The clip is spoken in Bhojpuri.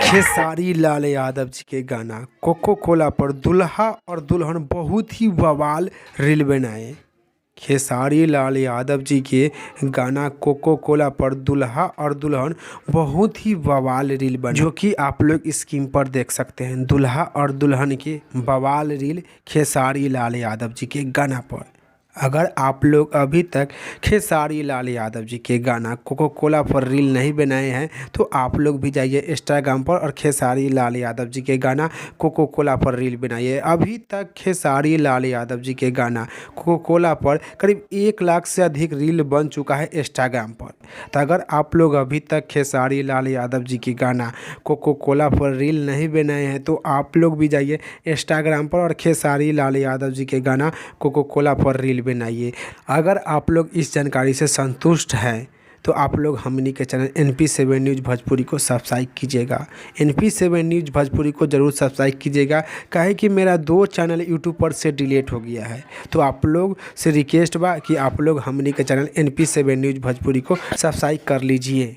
खेसारी लाल यादव जी के गाना कोको कोला पर दुल्हा और दुल्हन बहुत ही बवाल रील बनाए। खेसारी लाल यादव जी के गाना कोको कोला पर दुल्हा और दुल्हन बहुत ही बवाल रील बने, जो कि आप लोग स्क्रीन पर देख सकते हैं। दुल्हा और दुल्हन के बवाल रील खेसारी लाल यादव जी के गाना पर। अगर आप लोग अभी तक खेसारी लाल यादव जी के गाना कोको कोला पर रील नहीं बनाए हैं तो आप लोग भी जाइए इंस्टाग्राम पर और खेसारी लाल यादव जी के गाना कोको कोला पर रील बनाइए। अभी तक खेसारी लाल यादव जी के गाना कोको कोला पर करीब 1 लाख से अधिक रील बन चुका है इंस्टाग्राम पर। तो अगर आप लोग अभी तक खेसारी लाल यादव जी के गाना कोको कोला पर रील नहीं बनाए हैं तो आप लोग भी जाइए इंस्टाग्राम पर और खेसारी लाल यादव जी के गाना कोको कोला पर रील बनाइए। अगर आप लोग इस जानकारी से संतुष्ट हैं तो आप लोग हमनी के चैनल NP7 न्यूज़ भोजपुरी को सब्सक्राइब कीजिएगा। NP7 न्यूज़ भोजपुरी को ज़रूर सब्सक्राइब कीजिएगा, काहे कि मेरा 2 चैनल यूट्यूब पर से डिलीट हो गया है। तो आप लोग से रिक्वेस्ट बा कि आप लोग हमनी के चैनल NP7 न्यूज़ भोजपुरी को सब्सक्राइब कर लीजिए।